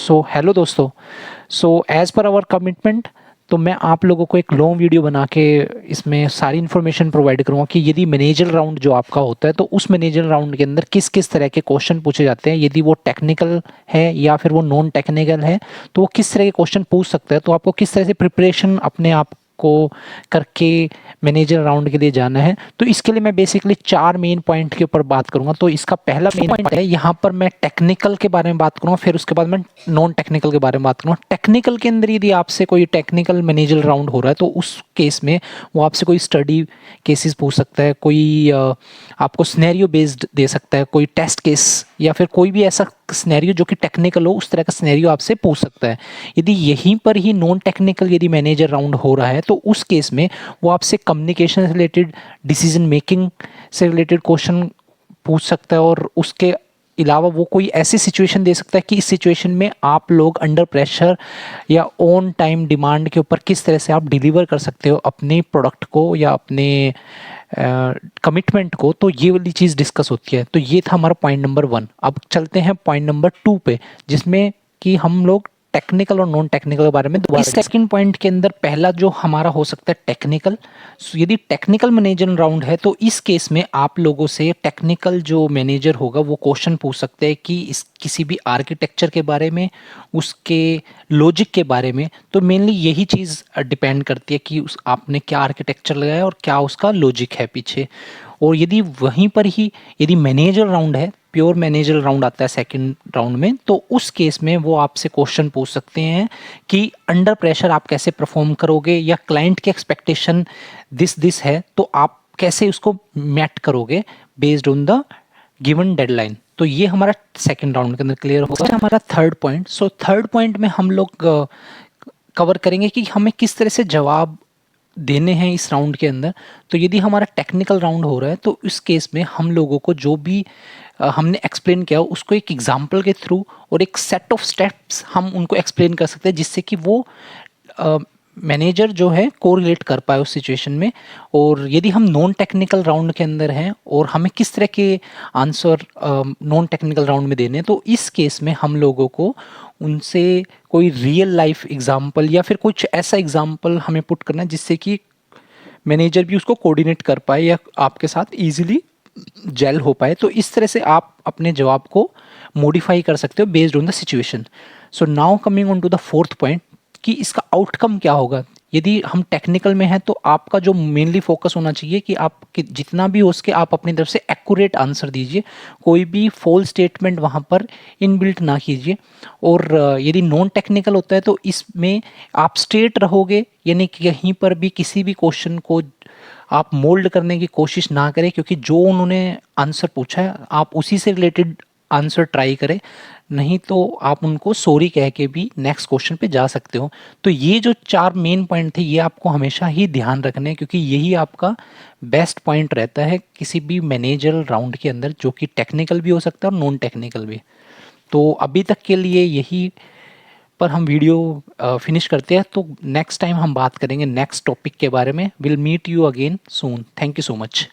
So hello दोस्तों। As per hour commitment तो मैं आप लोगों को एक लॉन्ग वीडियो बना के इसमें सारी इन्फॉर्मेशन प्रोवाइड करूँगा कि यदि मैनेजर राउंड जो आपका होता है तो उस मैनेजर राउंड के अंदर किस किस तरह के क्वेश्चन पूछे जाते हैं, यदि वो टेक्निकल है या फिर वो नॉन टेक्निकल है तो वो किस तरह के क्वेश्चन पूछ सकता है, तो आपको किस तरह से प्रिपरेशन अपने आप को करके मैनेजर राउंड के लिए जाना है। तो इसके लिए मैं बेसिकली 4 मेन पॉइंट के ऊपर बात करूंगा। तो इसका पहला मेन पॉइंट है, यहाँ पर मैं टेक्निकल के बारे में बात करूंगा, फिर उसके बाद मैं नॉन टेक्निकल के बारे में बात करूंगा। टेक्निकल के अंदर यदि आपसे कोई टेक्निकल मैनेजर राउंड हो रहा है तो उस केस में वो आपसे कोई स्टडी केसेस पूछ सकता है, कोई आपको सिनेरियो बेस्ड दे सकता है, कोई टेस्ट केस या फिर कोई भी ऐसा सिनेरियो जो कि टेक्निकल हो, उस तरह का सिनेरियो आपसे पूछ सकता है। यदि यहीं पर ही नॉन टेक्निकल यदि मैनेजर राउंड हो रहा है तो उस केस में वो आपसे कम्युनिकेशन से रिलेटेड, डिसीजन मेकिंग से रिलेटेड क्वेश्चन पूछ सकता है, और उसके अलावा वो कोई ऐसी सिचुएशन दे सकता है कि इस सिचुएशन में आप लोग अंडर प्रेशर या ऑन टाइम डिमांड के ऊपर किस तरह से आप डिलीवर कर सकते हो अपने प्रोडक्ट को या अपने कमिटमेंट को। तो ये वाली चीज़ डिस्कस होती है। तो ये था हमारा पॉइंट नंबर 1। अब चलते हैं पॉइंट नंबर 2 पे, जिसमें कि हम लोग टेक्निकल और नॉन टेक्निकल के बारे में दोबारा। इस सेकंड पॉइंट के अंदर पहला जो हमारा हो सकता है टेक्निकल। यदि टेक्निकल मैनेजर राउंड है तो इस केस में आप लोगों से टेक्निकल जो मैनेजर होगा वो क्वेश्चन पूछ सकते हैं कि इस किसी भी आर्किटेक्चर के बारे में, उसके लॉजिक के बारे में। तो मेनली यही चीज़ डिपेंड करती है कि उस आपने क्या आर्किटेक्चर लगाया और क्या उसका लॉजिक है पीछे। और यदि वहीं पर ही यदि मैनेजर राउंड है, प्योर मैनेजर राउंड आता है सेकंड राउंड में, तो उस केस में वो आपसे क्वेश्चन पूछ सकते हैं कि अंडर प्रेशर आप कैसे परफॉर्म करोगे, या क्लाइंट की एक्सपेक्टेशन दिस है तो आप कैसे उसको मैट करोगे based on the given deadline. तो ये हमारा सेकंड राउंड के अंदर क्लियर होगा। हमारा थर्ड पॉइंट। थर्ड पॉइंट में हम लोग कवर करेंगे कि हमें किस तरह से जवाब देने हैं इस राउंड के अंदर। तो यदि हमारा टेक्निकल राउंड हो रहा है तो इस केस में हम लोगों को जो भी हमने एक्सप्लेन किया उसको एक एग्जांपल के थ्रू और एक सेट ऑफ स्टेप्स हम उनको एक्सप्लेन कर सकते हैं, जिससे कि वो मैनेजर जो है कोरिलेट कर पाए उस सिचुएशन में। और यदि हम नॉन टेक्निकल राउंड के अंदर हैं और हमें किस तरह के आंसर नॉन टेक्निकल राउंड में देने हैं, तो इस केस में हम लोगों को उनसे कोई रियल लाइफ एग्जांपल या फिर कुछ ऐसा एग्जांपल हमें पुट करना है जिससे कि मैनेजर भी उसको कोऑर्डिनेट कर पाए या आपके साथ इजीली जेल हो पाए। तो इस तरह से आप अपने जवाब को मॉडिफाई कर सकते हो based on the situation. So now coming on to the fourth point कि इसका आउटकम क्या होगा। यदि हम टेक्निकल में हैं तो आपका जो मेनली फोकस होना चाहिए कि आप जितना भी हो सके आप अपनी तरफ से एक्यूरेट आंसर दीजिए, कोई भी फॉल्स स्टेटमेंट वहाँ पर इनबिल्ट ना कीजिए। और यदि नॉन टेक्निकल होता है तो इसमें आप स्ट्रेट रहोगे, यानी कि कहीं पर भी किसी भी क्वेश्चन को आप मोल्ड करने की कोशिश ना करें, क्योंकि जो उन्होंने आंसर पूछा है आप उसी से रिलेटेड आंसर ट्राई करें, नहीं तो आप उनको सॉरी कह के भी नेक्स्ट क्वेश्चन पे जा सकते हो। तो ये जो 4 मेन पॉइंट थे ये आपको हमेशा ही ध्यान रखने हैं, क्योंकि यही आपका बेस्ट पॉइंट रहता है किसी भी मैनेजरल राउंड के अंदर, जो कि टेक्निकल भी हो सकता है और नॉन टेक्निकल भी। तो अभी तक के लिए यही पर हम वीडियो फिनिश करते हैं। तो नेक्स्ट टाइम हम बात करेंगे नेक्स्ट टॉपिक के बारे में। Will meet you again soon. Thank you so much.